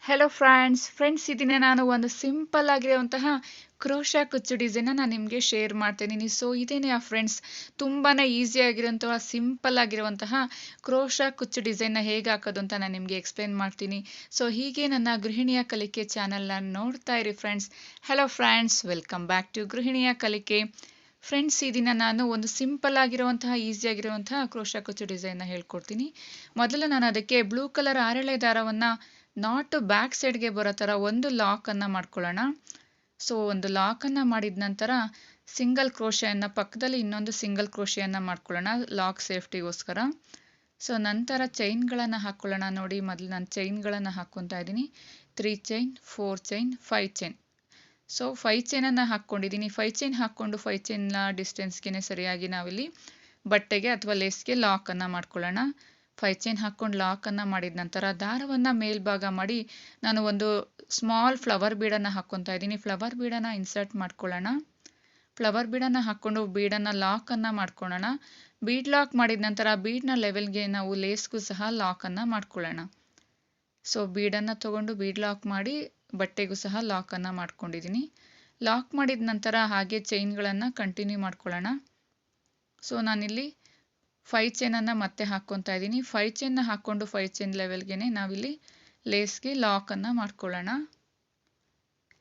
Hello friends ಇದನ್ನ ನಾನು ಒಂದು ಸಿಂಪಲ್ ಆಗಿರುವಂತಹ ಕ್ರೋಶಾ ಕುಚ್ಚು ಡಿಸೈನ್ ನಾನು ನಿಮಗೆ ಶೇರ್ ಮಾಡ್ತೀನಿ. ಸೊ ಇದೇನೇ ಫ್ರೆಂಡ್ಸ್, ತುಂಬಾನೇ ಈಸಿ ಆಗಿರುವಂತಹ ಸಿಂಪಲ್ ಆಗಿರುವಂತಹ ಕ್ರೋಶಾ ಕುಚ್ಚು ಡಿಸೈನ್ ಹೇಗೆ ಹಾಕೋದು ಅಂತ ನಾನು ನಿಮಗೆ ಎಕ್ಸ್ಪ್ಲೇನ್ ಮಾಡ್ತೀನಿ. ಸೊ ಹೀಗೆ ನನ್ನ ಗೃಹಿಣಿಯ ಕಲಿಕೆ ಚಾನೆಲ್ ನೋಡ್ತಾ ಇರಿ friends. Hello friends, welcome back to ಗೃಹಿಣಿಯ ಕಲಿಕೆ. ಫ್ರೆಂಡ್ಸ್, ಈ ದಿನ ನಾನು ಒಂದು ಸಿಂಪಲ್ ಆಗಿರುವಂತಹ ಈಸಿ ಆಗಿರುವಂತಹ ಕ್ರೋಶಾ ಕುಚ್ಚು ಡಿಸೈನ್ ಹೇಳ್ಕೊಡ್ತೀನಿ. ಮೊದಲು ನಾನು ಅದಕ್ಕೆ ಬ್ಲೂ ಕಲರ್ ಆರೆಳೆ ದಾರವನ್ನ ನಾಟ್ ಬ್ಯಾಕ್ ಸೈಡ್ಗೆ ಬರೋ ಥರ ಒಂದು ಲಾಕ್ ಅನ್ನ ಮಾಡ್ಕೊಳ್ಳೋಣ. ಸೊ ಒಂದು ಲಾಕ್ ಅನ್ನ ಮಾಡಿದ ನಂತರ ಸಿಂಗಲ್ ಕ್ರೋಶೆಯನ್ನ ಪಕ್ಕದಲ್ಲಿ ಇನ್ನೊಂದು ಸಿಂಗಲ್ ಕ್ರೋಶೆಯನ್ನ ಮಾಡ್ಕೊಳ್ಳೋಣ ಲಾಕ್ ಸೇಫ್ಟಿಗೋಸ್ಕರ. ಸೊ ನಂತರ ಚೈನ್ಗಳನ್ನು ಹಾಕೊಳ್ಳೋಣ. ನೋಡಿ, ಮೊದಲು ನಾನು ಚೈನ್ಗಳನ್ನು ಹಾಕ್ಕೊತಾ ಇದ್ದೀನಿ. 3 ಚೈನ್, 4 ಚೈನ್, 5 ಚೈನ್. ಸೊ 5 ಚೈನನ್ನು ಹಾಕ್ಕೊಂಡಿದ್ದೀನಿ. 5 ಚೈನ್ ಹಾಕ್ಕೊಂಡು 5 ಚೈನ್ನ ಡಿಸ್ಟೆನ್ಸ್ಗೆ ಸರಿಯಾಗಿ ನಾವಿಲ್ಲಿ ಬಟ್ಟೆಗೆ ಅಥವಾ ಲೇಸ್ಗೆ ಲಾಕ್ ಅನ್ನ ಮಾಡ್ಕೊಳ್ಳೋಣ. 5 ಚೈನ್ ಹಾಕ್ಕೊಂಡು ಲಾಕ್ ಅನ್ನ ಮಾಡಿದ ನಂತರ ದಾರವನ್ನ ಮೇಲ್ಭಾಗ ಮಾಡಿ ನಾನು ಒಂದು ಸ್ಮಾಲ್ ಫ್ಲವರ್ ಬೀಡನ್ನು ಹಾಕ್ಕೊತಾ ಇದ್ದೀನಿ. ಫ್ಲವರ್ ಬೀಡನ್ನು ಇನ್ಸರ್ಟ್ ಮಾಡ್ಕೊಳ್ಳೋಣ. ಫ್ಲವರ್ ಬೀಡನ್ನು ಹಾಕ್ಕೊಂಡು ಬೀಡನ್ನು ಲಾಕ್ ಅನ್ನ ಮಾಡ್ಕೊಳ್ಳೋಣ. ಬೀಡ್ ಲಾಕ್ ಮಾಡಿದ ನಂತರ ಬೀಡ್ನ ಲೆವೆಲ್ಗೆ ನಾವು ಲೇಸ್ಗೂ ಸಹ ಲಾಕ್ ಅನ್ನ ಮಾಡ್ಕೊಳ್ಳೋಣ. ಸೊ ಬೀಡನ್ನು ತಗೊಂಡು ಬೀಡ್ ಲಾಕ್ ಮಾಡಿ ಬಟ್ಟೆಗೂ ಸಹ ಲಾಕ್ ಅನ್ನ ಮಾಡ್ಕೊಂಡಿದ್ದೀನಿ. ಲಾಕ್ ಮಾಡಿದ ನಂತರ ಹಾಗೆ ಚೈನ್ಗಳನ್ನು ಕಂಟಿನ್ಯೂ ಮಾಡ್ಕೊಳ್ಳೋಣ. ಸೊ ನಾನಿಲ್ಲಿ 5 ಚೈನನ್ನು ಮತ್ತೆ ಹಾಕ್ಕೊತಾ ಇದ್ದೀನಿ. 5 ಚೈನ್ನ ಹಾಕ್ಕೊಂಡು 5 ಚೈನ್ ಲೆವೆಲ್ಗೆ ನಾವಿಲ್ಲಿ ಲೇಸ್ಗೆ ಲಾಕ್ ಅನ್ನ ಮಾಡ್ಕೊಳ್ಳೋಣ.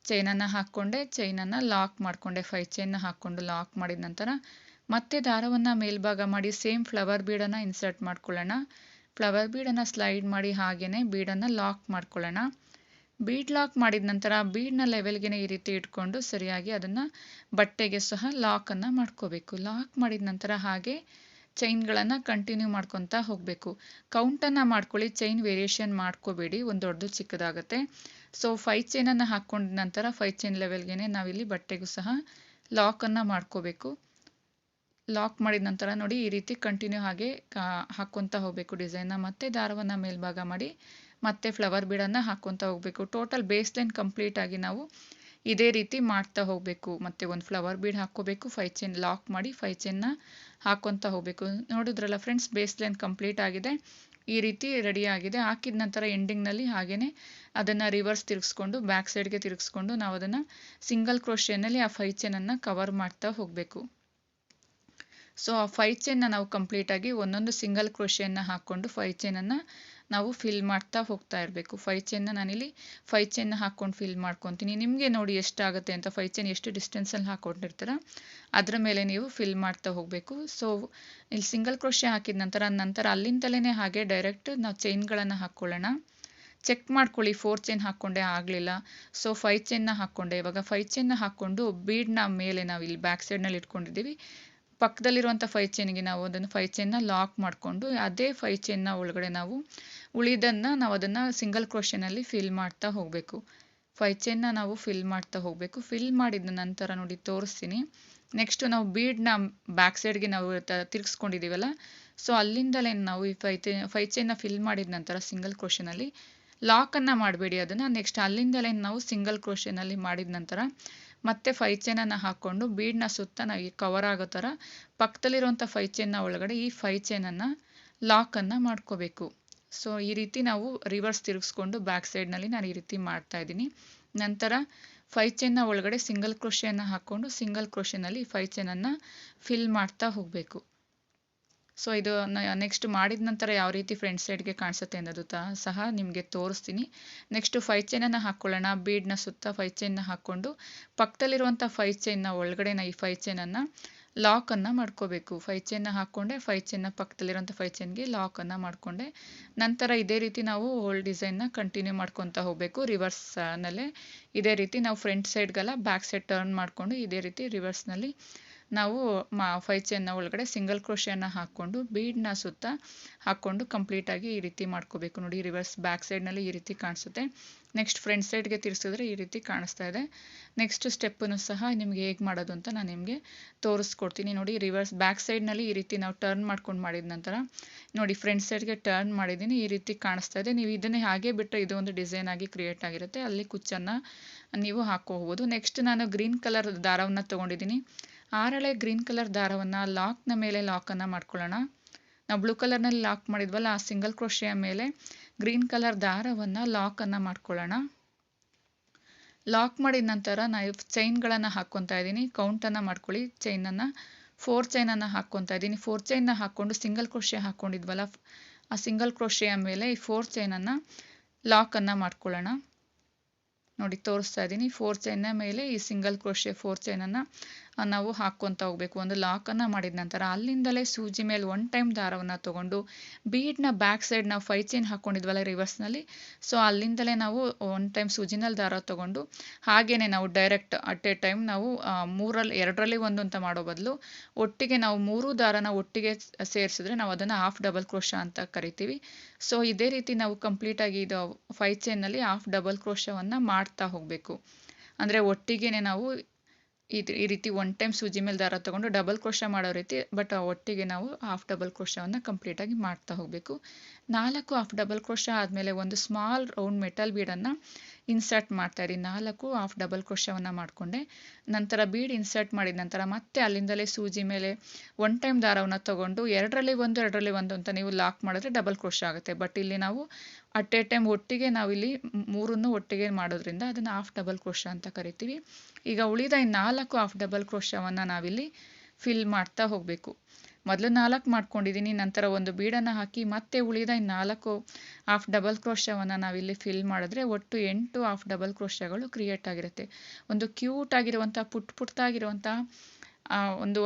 ಚೈನನ್ನು ಹಾಕ್ಕೊಂಡೆ, ಚೈನನ್ನು ಲಾಕ್ ಮಾಡ್ಕೊಂಡೆ. 5 ಚೈನ್ನ ಹಾಕ್ಕೊಂಡು ಲಾಕ್ ಮಾಡಿದ ನಂತರ ಮತ್ತೆ ದಾರವನ್ನು ಮೇಲ್ಭಾಗ ಮಾಡಿ ಸೇಮ್ ಫ್ಲವರ್ ಬೀಡನ್ನು ಇನ್ಸರ್ಟ್ ಮಾಡ್ಕೊಳ್ಳೋಣ. ಫ್ಲವರ್ ಬೀಡನ್ನು ಸ್ಲೈಡ್ ಮಾಡಿ ಹಾಗೇನೆ ಬೀಡನ್ನು ಲಾಕ್ ಮಾಡ್ಕೊಳ್ಳೋಣ. ಬೀಡ್ ಲಾಕ್ ಮಾಡಿದ ನಂತರ ಬೀಡ್ನ ಲೆವೆಲ್ಗೆ ಈ ರೀತಿ ಇಟ್ಕೊಂಡು ಸರಿಯಾಗಿ ಅದನ್ನು ಬಟ್ಟೆಗೆ ಸಹ ಲಾಕ್ ಅನ್ನ ಮಾಡ್ಕೋಬೇಕು. ಲಾಕ್ ಮಾಡಿದ ನಂತರ ಹಾಗೆ ಚೈನ್ಗಳನ್ನು ಕಂಟಿನ್ಯೂ ಮಾಡ್ಕೊತಾ ಹೋಗಬೇಕು. ಕೌಂಟನ್ನು ಮಾಡ್ಕೊಳ್ಳಿ, ಚೈನ್ ವೇರಿಯೇಷನ್ ಮಾಡ್ಕೋಬೇಡಿ, ಒಂದು ದೊಡ್ಡದು ಚಿಕ್ಕದಾಗುತ್ತೆ. ಸೊ 5 ಚೈನನ್ನು ಹಾಕ್ಕೊಂಡ ನಂತರ 5 ಚೈನ್ ಲೆವೆಲ್ಗೆ ನಾವಿಲ್ಲಿ ಬಟ್ಟೆಗೂ ಸಹ ಲಾಕ್ ಅನ್ನ ಮಾಡ್ಕೋಬೇಕು. ಲಾಕ್ ಮಾಡಿದ ನಂತರ ನೋಡಿ ಈ ರೀತಿ ಕಂಟಿನ್ಯೂ ಹಾಗೆ ಹಾಕ್ಕೊತಾ ಹೋಗಬೇಕು ಡಿಸೈನ್ನ. ಮತ್ತೆ ದಾರವನ್ನು ಮೇಲ್ಭಾಗ ಮಾಡಿ ಮತ್ತೆ ಫ್ಲವರ್ ಬೀಡನ್ನು ಹಾಕ್ಕೊತಾ ಹೋಗಬೇಕು. ಟೋಟಲ್ ಬೇಸ್ ಲೈನ್ ಕಂಪ್ಲೀಟ್ ಆಗಿ ನಾವು ಇದೇ ರೀತಿ ಮಾಡ್ತಾ ಹೋಗಬೇಕು. ಮತ್ತೆ ಒಂದು ಫ್ಲವರ್ ಬೀಡ್ ಹಾಕ್ಕೋಬೇಕು, 5 ಚೈನ್ ಲಾಕ್ ಮಾಡಿ 5 ಚೈನ್ನ ಹಾಕ್ಕೊತಾ ಹೋಗಬೇಕು. ನೋಡಿದ್ರಲ್ಲ ಫ್ರೆಂಡ್ಸ್, ಬೇಸ್ ಲೈನ್ ಕಂಪ್ಲೀಟ್ ಆಗಿದೆ. ಈ ರೀತಿ ರೆಡಿ ಆಗಿದೆ. ಹಾಕಿದ ನಂತರ ಎಂಡಿಂಗ್ನಲ್ಲಿ ಹಾಗೇನೆ ಅದನ್ನು ರಿವರ್ಸ್ ತಿರುಗಿಸ್ಕೊಂಡು ಬ್ಯಾಕ್ ಸೈಡ್ಗೆ ತಿರುಗಿಸ್ಕೊಂಡು ನಾವು ಅದನ್ನು ಸಿಂಗಲ್ ಕ್ರೋಶೆನಲ್ಲಿ ಆ 5 ಚೈನನ್ನು ಕವರ್ ಮಾಡ್ತಾ ಹೋಗಬೇಕು. ಸೊ ಆ 5 ಚೈನ್ನ ನಾವು ಕಂಪ್ಲೀಟ್ ಆಗಿ ಒಂದೊಂದು ಸಿಂಗಲ್ ಕ್ರೋಶೆಯನ್ನು ಹಾಕ್ಕೊಂಡು 5 ಚೈನನ್ನು ನಾವು ಫಿಲ್ ಮಾಡ್ತಾ ಹೋಗ್ತಾ ಇರಬೇಕು. 5 ಚೈನ್ನ ನಾನಿಲ್ಲಿ 5 ಚೈನ್ನ ಹಾಕ್ಕೊಂಡು ಫಿಲ್ ಮಾಡ್ಕೊತೀನಿ. ನಿಮಗೆ ನೋಡಿ ಎಷ್ಟಾಗುತ್ತೆ ಅಂತ, 5 ಚೈನ್ ಎಷ್ಟು ಡಿಸ್ಟೆನ್ಸಲ್ಲಿ ಹಾಕ್ಕೊಂಡಿರ್ತೀರ ಅದರ ಮೇಲೆ ನೀವು ಫಿಲ್ ಮಾಡ್ತಾ ಹೋಗಬೇಕು. ಸೊ ಇಲ್ಲಿ ಸಿಂಗಲ್ ಕ್ರೋಶೆ ಹಾಕಿದ ನಂತರ ಅಲ್ಲಿಂದಲೇ ಹಾಗೆ ಡೈರೆಕ್ಟ್ ನಾವು ಚೈನ್ಗಳನ್ನು ಹಾಕ್ಕೊಳ್ಳೋಣ. ಚೆಕ್ ಮಾಡ್ಕೊಳ್ಳಿ, 4 ಚೈನ್ ಹಾಕ್ಕೊಂಡೆ ಆಗಲಿಲ್ಲ. ಸೊ 5 ಚೈನ್ನ ಹಾಕ್ಕೊಂಡೆ. ಇವಾಗ 5 ಚೈನ್ನ ಹಾಕ್ಕೊಂಡು ಬೀಡ್ನ ಮೇಲೆ ನಾವು ಇಲ್ಲಿ ಬ್ಯಾಕ್ ಸೈಡ್ನಲ್ಲಿ ಇಟ್ಕೊಂಡಿದ್ದೀವಿ. ಪಕ್ಕದಲ್ಲಿರುವಂಥ 5 ಚೈನ್ಗೆ ನಾವು ಅದನ್ನು 5 ಚೈನ್ನ ಲಾಕ್ ಮಾಡಿಕೊಂಡು ಅದೇ 5 ಚೈನ್ನ ಒಳಗಡೆ ನಾವು ಉಳಿದನ್ನು ನಾವು ಅದನ್ನು ಸಿಂಗಲ್ ಕ್ರೋಶೆನಲ್ಲಿ ಫಿಲ್ ಮಾಡ್ತಾ ಹೋಗಬೇಕು. 5 ಚೈನ್ನ ನಾವು ಫಿಲ್ ಮಾಡ್ತಾ ಹೋಗಬೇಕು. ಫಿಲ್ ಮಾಡಿದ ನಂತರ ನೋಡಿ ತೋರಿಸ್ತೀನಿ. ನೆಕ್ಸ್ಟ್ ನಾವು ಬೀಡ್ನ ಬ್ಯಾಕ್ ಸೈಡ್ಗೆ ನಾವು ತಿರುಗಿಸ್ಕೊಂಡಿದ್ದೀವಲ್ಲ, ಸೊ ಅಲ್ಲಿಂದಲೇ ನಾವು ಈ 5 ಚೈನ್ನ ಫಿಲ್ ಮಾಡಿದ ನಂತರ ಸಿಂಗಲ್ ಕ್ರೋಶೆನಲ್ಲಿ ಲಾಕನ್ನು ಮಾಡಬೇಡಿ ಅದನ್ನು. ನೆಕ್ಸ್ಟ್ ಅಲ್ಲಿಂದಲೇ ನಾವು ಸಿಂಗಲ್ ಕ್ರೋಶೆನಲ್ಲಿ ಮಾಡಿದ ನಂತರ ಮತ್ತೆ 5 ಚೈನನ್ನು ಹಾಕ್ಕೊಂಡು ಬೀಡ್ನ ಸುತ್ತ ನಾವು ಕವರ್ ಆಗೋ ಥರ ಪಕ್ಕದಲ್ಲಿರುವಂಥ 5 ಚೈನ್ನ ಒಳಗಡೆ ಈ 5 ಚೈನನ್ನು ಲಾಕನ್ನು ಮಾಡ್ಕೋಬೇಕು. ಸೊ ಈ ರೀತಿ ನಾವು ರಿವರ್ಸ್ ತಿರುಗಿಸ್ಕೊಂಡು ಬ್ಯಾಕ್ ಸೈಡ್ನಲ್ಲಿ ನಾನು ಈ ರೀತಿ ಮಾಡ್ತಾ ಇದ್ದೀನಿ. ನಂತರ 5 ಚೈನ್ನ ಒಳಗಡೆ ಸಿಂಗಲ್ ಕ್ರೋಶೆಯನ್ನು ಹಾಕ್ಕೊಂಡು ಸಿಂಗಲ್ ಕ್ರೋಶೆನಲ್ಲಿ 5 ಚೈನನ್ನು ಫಿಲ್ ಮಾಡ್ತಾ ಹೋಗಬೇಕು. ಸೊ ಇದು ನೆಕ್ಸ್ಟ್ ಮಾಡಿದ ನಂತರ ಯಾವ ರೀತಿ ಫ್ರಂಟ್ ಸೈಡ್ಗೆ ಕಾಣಿಸುತ್ತೆ ಅನ್ನೋದು ಸಹ ನಿಮಗೆ ತೋರಿಸ್ತೀನಿ. ನೆಕ್ಸ್ಟ್ 5 ಚೈನನ್ನು ಹಾಕ್ಕೊಳ್ಳೋಣ. ಬೀಡ್ನ ಸುತ್ತ 5 ಚೈನ್ನ ಹಾಕ್ಕೊಂಡು ಪಕ್ಕದಲ್ಲಿರುವಂಥ 5 ಚೈನ್ನ ಒಳಗಡೆ ಈ 5 ಚೈನನ್ನು ಲಾಕನ್ನು ಮಾಡ್ಕೋಬೇಕು. 5 ಚೈನ್ನ ಹಾಕ್ಕೊಂಡೆ, 5 ಚೈನ್ನ ಪಕ್ಕದಲ್ಲಿರುವಂಥ 5 ಚೈನ್ಗೆ ಲಾಕನ್ನು ಮಾಡಿಕೊಂಡೆ. ನಂತರ ಇದೇ ರೀತಿ ನಾವು ಹೋಲ್ ಡಿಸೈನ್ನ ಕಂಟಿನ್ಯೂ ಮಾಡ್ಕೊತಾ ಹೋಗಬೇಕು. ರಿವರ್ಸ್ನಲ್ಲೇ ಇದೇ ರೀತಿ ನಾವು ಫ್ರಂಟ್ ಸೈಡ್ಗೆಲ್ಲ ಬ್ಯಾಕ್ ಸೈಡ್ ಟರ್ನ್ ಮಾಡಿಕೊಂಡು ಇದೇ ರೀತಿ ರಿವರ್ಸ್ನಲ್ಲಿ ನಾವು 5 ಚೈನ್ನ ಒಳಗಡೆ ಸಿಂಗಲ್ ಕ್ರೋಶೆಯನ್ನು ಹಾಕ್ಕೊಂಡು ಬೀಡ್ನ ಸುತ್ತ ಹಾಕ್ಕೊಂಡು ಕಂಪ್ಲೀಟಾಗಿ ಈ ರೀತಿ ಮಾಡ್ಕೋಬೇಕು. ನೋಡಿ ರಿವರ್ಸ್ ಬ್ಯಾಕ್ ಸೈಡ್ನಲ್ಲಿ ಈ ರೀತಿ ಕಾಣಿಸುತ್ತೆ. ನೆಕ್ಸ್ಟ್ ಫ್ರಂಟ್ ಸೈಡ್ಗೆ ತಿರ್ಸಿದ್ರೆ ಈ ರೀತಿ ಕಾಣಿಸ್ತಾ ಇದೆ. ನೆಕ್ಸ್ಟ್ ಸ್ಟೆಪ್ಪನ್ನು ಸಹ ನಿಮ್ಗೆ ಹೇಗೆ ಮಾಡೋದು ಅಂತ ನಾನು ನಿಮಗೆ ತೋರಿಸ್ಕೊಡ್ತೀನಿ. ನೋಡಿ ರಿವರ್ಸ್ ಬ್ಯಾಕ್ ಸೈಡ್ನಲ್ಲಿ ಈ ರೀತಿ ನಾವು ಟರ್ನ್ ಮಾಡ್ಕೊಂಡು ಮಾಡಿದ ನಂತರ ನೋಡಿ ಫ್ರಂಟ್ ಸೈಡ್ಗೆ ಟರ್ನ್ ಮಾಡಿದ್ದೀನಿ, ಈ ರೀತಿ ಕಾಣಿಸ್ತಾ ಇದೆ. ನೀವು ಇದನ್ನೇ ಹಾಗೆ ಬಿಟ್ಟರೆ ಇದು ಒಂದು ಡಿಸೈನ್ ಆಗಿ ಕ್ರಿಯೇಟ್ ಆಗಿರುತ್ತೆ. ಅಲ್ಲಿ ಕುಚ್ಚನ್ನು ನೀವು ಹಾಕೋಬಹುದು. ನೆಕ್ಸ್ಟ್ ನಾನು ಗ್ರೀನ್ ಕಲರ್ ದಾರವನ್ನು ತೊಗೊಂಡಿದ್ದೀನಿ. 6 ಎಳೆ ಗ್ರೀನ್ ಕಲರ್ ದಾರವನ್ನು ಲಾಕ್ನ ಮೇಲೆ ಲಾಕನ್ನು ಮಾಡ್ಕೊಳ್ಳೋಣ. ನಾವು ಬ್ಲೂ ಕಲರ್ನಲ್ಲಿ ಲಾಕ್ ಮಾಡಿದ್ವಲ್ಲ, ಆ ಸಿಂಗಲ್ ಕ್ರೋಶೆಯ ಮೇಲೆ ಗ್ರೀನ್ ಕಲರ್ ದಾರವನ್ನು ಲಾಕನ್ನು ಮಾಡ್ಕೊಳ್ಳೋಣ. ಲಾಕ್ ಮಾಡಿದ ನಂತರ ನಾನು ಚೈನ್ಗಳನ್ನು ಹಾಕ್ಕೊತಾ ಇದ್ದೀನಿ. ಕೌಂಟನ್ನು ಮಾಡ್ಕೊಳ್ಳಿ. ಚೈನನ್ನು 4 ಚೈನನ್ನು ಹಾಕ್ಕೊತಾ ಇದ್ದೀನಿ. 4 ಚೈನ್ನ ಹಾಕ್ಕೊಂಡು ಸಿಂಗಲ್ ಕ್ರೋಶೆ ಹಾಕ್ಕೊಂಡಿದ್ವಲ್ಲ, ಆ ಸಿಂಗಲ್ ಕ್ರೋಶೆಯ ಮೇಲೆ ಈ 4 ಚೈನನ್ನು ಲಾಕನ್ನು ಮಾಡ್ಕೊಳ್ಳೋಣ. ನೋಡಿ ತೋರಿಸ್ತಾ ಇದ್ದೀನಿ. 4 ಚೈನ್ನ ಮೇಲೆ ಈ ಸಿಂಗಲ್ ಕ್ರೋಶೆ 4 ಚೈನನ್ನು ನಾವು ಹಾಕ್ಕೊತಾ ಹೋಗಬೇಕು. ಒಂದು ಲಾಕನ್ನು ಮಾಡಿದ ನಂತರ ಅಲ್ಲಿಂದಲೇ ಸೂಜಿ ಮೇಲೆ 1 ಟೈಮ್ ದಾರವನ್ನು ತೊಗೊಂಡು ಬೀಡ್ನ ಬ್ಯಾಕ್ ಸೈಡ್ ನಾವು 5 ಚೈನ್ ಹಾಕ್ಕೊಂಡಿದ್ವಲ್ಲ ರಿವರ್ಸ್ನಲ್ಲಿ, ಸೊ ಅಲ್ಲಿಂದಲೇ ನಾವು 1 ಟೈಮ್ ಸೂಜಿನಲ್ಲಿ ದಾರ ತೊಗೊಂಡು ಹಾಗೇನೆ ನಾವು ಡೈರೆಕ್ಟ್ ಅಟ್ ಎ ಟೈಮ್ ನಾವು 2ರಲ್ಲಿ 1 ಅಂತ ಮಾಡೋ ಬದಲು ಒಟ್ಟಿಗೆ ನಾವು 3 ದಾರನ ಒಟ್ಟಿಗೆ ಸೇರಿಸಿದ್ರೆ ನಾವು ಅದನ್ನು ಹಾಫ್ ಡಬಲ್ ಕ್ರೋಶ ಅಂತ ಕರಿತೀವಿ. ಸೊ ಇದೇ ರೀತಿ ನಾವು ಕಂಪ್ಲೀಟಾಗಿ ಇದು 5 ಚೈನ್ನಲ್ಲಿ ಹಾಫ್ ಡಬಲ್ ಕ್ರೋಶವನ್ನು ಮಾಡ್ತಾ ಹೋಗಬೇಕು. ಅಂದರೆ ಒಟ್ಟಿಗೆನೆ ನಾವು ಈ ರೀತಿ 1 ಟೈಮ್ ಸೂಜಿ ಮೇಲೆ ದಾರ ತೊಗೊಂಡು ಡಬಲ್ ಕ್ರೋಶ ಮಾಡೋ ರೀತಿ, ಬಟ್ ಒಟ್ಟಿಗೆ ನಾವು ಹಾಫ್ ಡಬಲ್ ಕ್ರೋಶವನ್ನು ಕಂಪ್ಲೀಟಾಗಿ ಮಾಡ್ತಾ ಹೋಗಬೇಕು. 4 ಹಾಫ್ ಡಬಲ್ ಕ್ರೋಶ ಆದಮೇಲೆ ಒಂದು ಸ್ಮಾಲ್ ರೌಂಡ್ ಮೆಟಲ್ ಬೀಡನ್ನು ಇನ್ಸರ್ಟ್ ಮಾಡ್ತಾ ಇರಿ. 4 ಹಾಫ್ ಡಬಲ್ ಕ್ರೋಶವನ್ನು ಮಾಡಿಕೊಂಡೆ. ನಂತರ ಬೀಡ್ ಇನ್ಸರ್ಟ್ ಮಾಡಿದ ನಂತರ ಮತ್ತೆ ಅಲ್ಲಿಂದಲೇ ಸೂಜಿ ಮೇಲೆ 1 ಟೈಮ್ ದಾರವನ್ನು ತೊಗೊಂಡು 2ರಲ್ಲಿ 1 ಅಂತ ನೀವು ಲಾಕ್ ಮಾಡಿದ್ರೆ ಡಬಲ್ ಕ್ರೋಶ ಆಗುತ್ತೆ. ಬಟ್ ಇಲ್ಲಿ ನಾವು ಅಟ್ ಎ ಟೈಮ್ ಒಟ್ಟಿಗೆ ನಾವಿಲ್ಲಿ 3 ಒಟ್ಟಿಗೆ ಮಾಡೋದ್ರಿಂದ ಅದನ್ನು ಹಾಫ್ ಡಬಲ್ ಕ್ರೋಶ ಅಂತ ಕರಿತೀವಿ. ಈಗ ಉಳಿದ 4 ಹಾಫ್ ಡಬಲ್ ಕ್ರೋಶವನ್ನು ನಾವಿಲ್ಲಿ ಫಿಲ್ ಮಾಡ್ತಾ ಹೋಗಬೇಕು. ಮೊದಲು 4 ಮಾಡ್ಕೊಂಡಿದ್ದೀನಿ. ನಂತರ ಒಂದು ಬೀಡನ್ನು ಹಾಕಿ ಮತ್ತೆ ಉಳಿದ 4 ಹಾಫ್ ಡಬಲ್ ಕ್ರೋಶವನ್ನು ನಾವಿಲ್ಲಿ ಫಿಲ್ ಮಾಡಿದ್ರೆ ಒಟ್ಟು 8 ಹಾಫ್ ಡಬಲ್ ಕ್ರೋಶಗಳು ಕ್ರಿಯೇಟ್ ಆಗಿರುತ್ತೆ. ಒಂದು ಕ್ಯೂಟ್ ಆಗಿರುವಂಥ ಪುಟ್ಟದಾಗಿರುವಂಥ ಒಂದು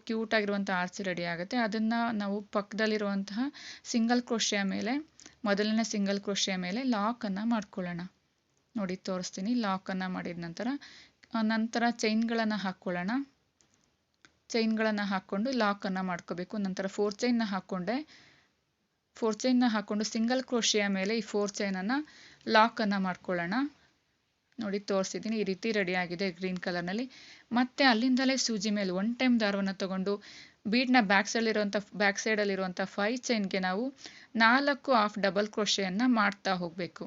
ಕ್ಯೂಟ್ ಆಗಿರುವಂಥ ಆರ್ಚ್ ರೆಡಿ ಆಗುತ್ತೆ. ಅದನ್ನು ನಾವು ಪಕ್ಕದಲ್ಲಿರುವಂತಹ ಸಿಂಗಲ್ ಕ್ರೋಶೆಯ ಮೇಲೆ, ಮೊದಲನೇ ಸಿಂಗಲ್ ಕ್ರೋಶೆಯ ಮೇಲೆ ಲಾಕನ್ನು ಮಾಡ್ಕೊಳ್ಳೋಣ. ನೋಡಿ ತೋರಿಸ್ತೀನಿ. ಲಾಕನ್ನು ಮಾಡಿದ ನಂತರ ಚೈನ್ಗಳನ್ನು ಹಾಕ್ಕೊಳ್ಳೋಣ. ಚೈನ್ಗಳನ್ನು ಹಾಕ್ಕೊಂಡು ಲಾಕನ್ನು ಮಾಡ್ಕೋಬೇಕು. ನಂತರ 4 ಚೈನ್ನ ಹಾಕ್ಕೊಂಡೆ. 4 ಚೈನ್ನ ಹಾಕ್ಕೊಂಡು ಸಿಂಗಲ್ ಕ್ರೋಶೆಯ ಮೇಲೆ ಈ 4 ಚೈನನ್ನು ಲಾಕನ್ನು ಮಾಡ್ಕೊಳ್ಳೋಣ. ನೋಡಿ ತೋರಿಸಿದ್ದೀನಿ. ಈ ರೀತಿ ರೆಡಿ ಆಗಿದೆ ಗ್ರೀನ್ ಕಲರ್ನಲ್ಲಿ. ಮತ್ತೆ ಅಲ್ಲಿಂದಲೇ ಸೂಜಿ ಮೇಲೆ 1 ಟೈಮ್ ದಾರವನ್ನು ತಗೊಂಡು ಬೀಡ್ನ ಬ್ಯಾಕ್ ಸೈಡಲ್ಲಿರುವಂಥ 5 ಚೈನ್ಗೆ ನಾವು 4 ಹಾಫ್ ಡಬಲ್ ಕ್ರೋಶೆಯನ್ನು ಮಾಡ್ತಾ ಹೋಗಬೇಕು.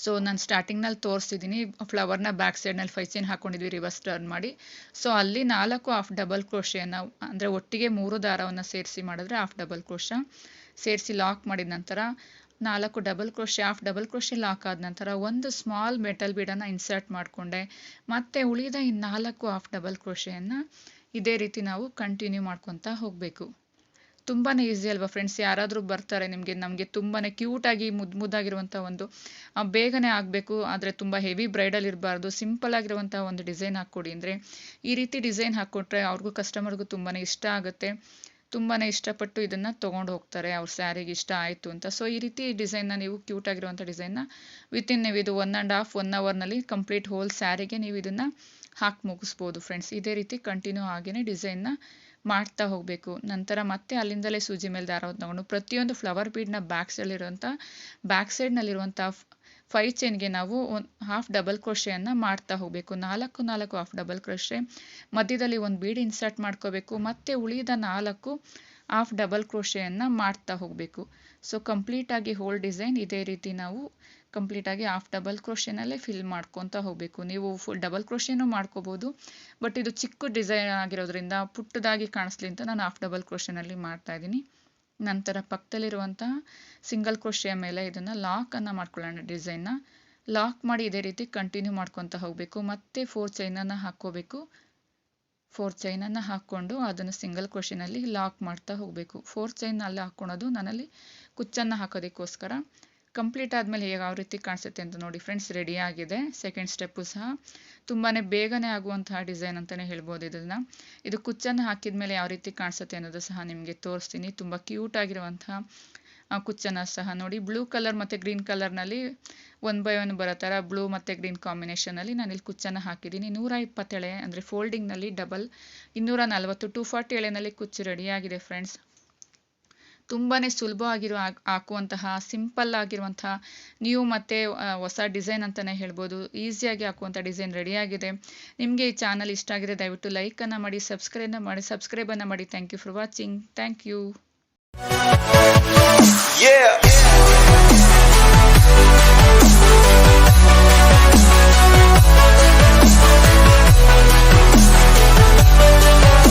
ಸೊ ನಾನು ಸ್ಟಾರ್ಟಿಂಗ್ನಲ್ಲಿ ತೋರಿಸಿದ್ದೀನಿ. ಫ್ಲವರ್ನ ಬ್ಯಾಕ್ ಸೈಡ್ನಲ್ಲಿ 5 ಚೈನ್ ಹಾಕ್ಕೊಂಡಿದ್ವಿ ರಿವರ್ಸ್ ಟರ್ನ್ ಮಾಡಿ. ಸೊ ಅಲ್ಲಿ 4 ಹಾಫ್ ಡಬಲ್ ಕ್ರೋಶೆಯನ್ನು, ಅಂದರೆ ಒಟ್ಟಿಗೆ 3 ದಾರವನ್ನು ಸೇರಿಸಿ ಮಾಡಿದ್ರೆ ಹಾಫ್ ಡಬಲ್ ಕ್ರೋಶ ಸೇರಿಸಿ ಲಾಕ್ ಮಾಡಿದ ನಂತರ 4 double crochet, half double crochet lock ಆದ ನಂತರ ಒಂದು ಸ್ಮಾಲ್ ಮೆಟಲ್ ಬೀಡನ್ನು ಇನ್ಸರ್ಟ್ ಮಾಡಿಕೊಂಡೆ. ಮತ್ತೆ ಉಳಿದ 4 ಹಾಫ್ ಡಬಲ್ ಕ್ರೋಶೆಯನ್ನು ಇದೇ ರೀತಿ ನಾವು ಕಂಟಿನ್ಯೂ ಮಾಡ್ಕೊತಾ ಹೋಗಬೇಕು. ತುಂಬಾ ಈಸಿ ಅಲ್ವಾ ಫ್ರೆಂಡ್ಸ್? ಯಾರಾದರೂ ಬರ್ತಾರೆ ನಮಗೆ ತುಂಬಾ ಕ್ಯೂಟಾಗಿ ಮುದ್ದಾಗಿರುವಂಥ ಒಂದು ಬೇಗನೆ ಆಗಬೇಕು, ಆದರೆ ತುಂಬ ಹೆವಿ ಬ್ರೈಡಲ್ ಇರಬಾರ್ದು, ಸಿಂಪಲ್ ಆಗಿರುವಂಥ ಒಂದು ಡಿಸೈನ್ ಹಾಕ್ಕೊಡಿ ಅಂದರೆ ಈ ರೀತಿ ಡಿಸೈನ್ ಹಾಕ್ಕೊಟ್ರೆ ಅವ್ರಿಗೂ ಕಸ್ಟಮರ್ಗೂ ತುಂಬಾ ಇಷ್ಟ ಆಗುತ್ತೆ. ತುಂಬಾ ಇಷ್ಟಪಟ್ಟು ಇದನ್ನು ತೊಗೊಂಡು ಹೋಗ್ತಾರೆ, ಅವ್ರ ಸ್ಯಾರಿಗೆ ಇಷ್ಟ ಆಯಿತು ಅಂತ. ಸೊ ಈ ರೀತಿ ಡಿಸೈನ್ನ ನೀವು ಕ್ಯೂಟ್ ಆಗಿರುವಂಥ ಡಿಸೈನ್ನ ವಿತಿನ್ ನೀವು ಇದು 1.5 1 ಅವರ್ನಲ್ಲಿ ಕಂಪ್ಲೀಟ್ ಹೋಲ್ ಸ್ಯಾರಿಗೆ ನೀವು ಇದನ್ನು ಹಾಕಿ ಮುಗಿಸ್ಬೋದು ಫ್ರೆಂಡ್ಸ್. ಇದೇ ರೀತಿ ಕಂಟಿನ್ಯೂ ಆಗಿನೇ ಡಿಸೈನ್ನ ಮಾಡ್ತಾ ಹೋಗಬೇಕು. ನಂತರ ಮತ್ತೆ ಅಲ್ಲಿಂದಲೇ ಸೂಜಿ ಮೇಲೆ ದಾರ ತಗೊಂಡು ಪ್ರತಿಯೊಂದು ಫ್ಲವರ್ ಬೀಡ್ನ ಬ್ಯಾಕ್ ಸೈಡ್ನಲ್ಲಿರುವಂಥ 5 ಚೈನ್ಗೆ ನಾವು ಹಾಫ್ ಡಬಲ್ ಕ್ರೋಶೆಯನ್ನು ಮಾಡ್ತಾ ಹೋಗಬೇಕು. 4 ಹಾಫ್ ಡಬಲ್ ಕ್ರೋಶೆ, ಮಧ್ಯದಲ್ಲಿ ಒಂದು ಬೀಡ್ ಇನ್ಸರ್ಟ್ ಮಾಡ್ಕೋಬೇಕು. ಮತ್ತೆ ಉಳಿದ 4 ಹಾಫ್ ಡಬಲ್ ಕ್ರೋಶೆಯನ್ನು ಮಾಡ್ತಾ ಹೋಗಬೇಕು. ಸೊ ಕಂಪ್ಲೀಟಾಗಿ ಹೋಲ್ ಡಿಸೈನ್ ಇದೇ ರೀತಿ ನಾವು ಕಂಪ್ಲೀಟಾಗಿ ಹಾಫ್ ಡಬಲ್ ಕ್ರೋಶೆನಲ್ಲೇ ಫಿಲ್ ಮಾಡ್ಕೊತಾ ಹೋಗಬೇಕು. ನೀವು ಫುಲ್ ಡಬಲ್ ಕ್ರೋಶೆನೂ ಮಾಡ್ಕೋಬೋದು, ಬಟ್ ಇದು ಚಿಕ್ಕ ಡಿಸೈನ್ ಆಗಿರೋದ್ರಿಂದ ಪುಟ್ಟದಾಗಿ ಕಾಣಿಸ್ಲಿ ಅಂತ ನಾನು ಹಾಫ್ ಡಬಲ್ ಕ್ರೋಶೆನಲ್ಲಿ ಮಾಡ್ತಾ ಇದ್ದೀನಿ. ನಂತರ ಪಕ್ಕದಲ್ಲಿರುವಂತಹ ಸಿಂಗಲ್ ಕ್ರೋಶೆಯ ಮೇಲೆ ಇದನ್ನು ಲಾಕನ್ನು ಮಾಡ್ಕೊಳ್ಳೋಣ. ಡಿಸೈನ್ನ ಲಾಕ್ ಮಾಡಿ ಇದೇ ರೀತಿ ಕಂಟಿನ್ಯೂ ಮಾಡ್ಕೊತಾ ಹೋಗಬೇಕು. ಮತ್ತೆ 4 ಚೈನನ್ನು ಹಾಕ್ಕೋಬೇಕು. 4 ಚೈನನ್ನು ಹಾಕ್ಕೊಂಡು ಅದನ್ನು ಸಿಂಗಲ್ ಕ್ರೋಶೆನಲ್ಲಿ ಲಾಕ್ ಮಾಡ್ತಾ ಹೋಗಬೇಕು. 4 ಚೈನ್ ಅಲ್ಲಿ ಹಾಕ್ಕೊಳೋದು ನಾನಲ್ಲಿ ಕುಚ್ಚನ್ನು ಹಾಕೋದಕ್ಕೋಸ್ಕರ. ಕಂಪ್ಲೀಟ್ ಆದಮೇಲೆ ಯಾವ ರೀತಿ ಕಾಣಿಸುತ್ತೆ ಅಂತ ನೋಡಿ ಫ್ರೆಂಡ್ಸ್. ರೆಡಿ ಆಗಿದೆ. ಸೆಕೆಂಡ್ ಸ್ಟೆಪ್ಪು ಸಹ ತುಂಬಾ ಬೇಗನೆ ಆಗುವಂತಹ ಡಿಸೈನ್ ಅಂತಲೇ ಹೇಳ್ಬೋದು ಇದನ್ನು. ಇದು ಕುಚ್ಚನ್ನು ಹಾಕಿದ ಮೇಲೆ ಯಾವ ರೀತಿ ಕಾಣಿಸುತ್ತೆ ಅನ್ನೋದು ಸಹ ನಿಮಗೆ ತೋರಿಸ್ತೀನಿ. ತುಂಬ ಕ್ಯೂಟ್ ಆಗಿರುವಂತಹ ಕುಚ್ಚನ್ನು ಸಹ ನೋಡಿ. ಬ್ಲೂ ಕಲರ್ ಮತ್ತು ಗ್ರೀನ್ ಕಲರ್ನಲ್ಲಿ 1 by 1 ಬರೋ ಥರ ಬ್ಲೂ ಮತ್ತು ಗ್ರೀನ್ ಕಾಂಬಿನೇಷನಲ್ಲಿ ನಾನಿಲ್ಲಿ ಕುಚ್ಚನ್ನು ಹಾಕಿದ್ದೀನಿ. 120 ಎಳೆ ಅಂದರೆ ಫೋಲ್ಡಿಂಗ್ನಲ್ಲಿ ಡಬಲ್ 240 240 ಎಳೆನಲ್ಲಿ ಕುಚ್ಚು ರೆಡಿಯಾಗಿದೆ ಫ್ರೆಂಡ್ಸ್. ತುಂಬಾ ಸುಲಭವಾಗಿರೋ ಹಾಕುವಂತಹ ಸಿಂಪಲ್ ಆಗಿರುವಂತಹ ನ್ಯೂ ಮತ್ತು ಹೊಸ ಡಿಸೈನ್ ಅಂತಲೇ ಹೇಳ್ಬೋದು. ಈಸಿಯಾಗಿ ಹಾಕುವಂಥ ಡಿಸೈನ್ ರೆಡಿಯಾಗಿದೆ. ನಿಮಗೆ ಈ ಚಾನಲ್ ಇಷ್ಟ ಆಗಿದೆ ದಯವಿಟ್ಟು ಲೈಕನ್ನು ಮಾಡಿ, ಸಬ್ಸ್ಕ್ರೈಬನ್ನು ಮಾಡಿ. Thank you for watching. Thank you.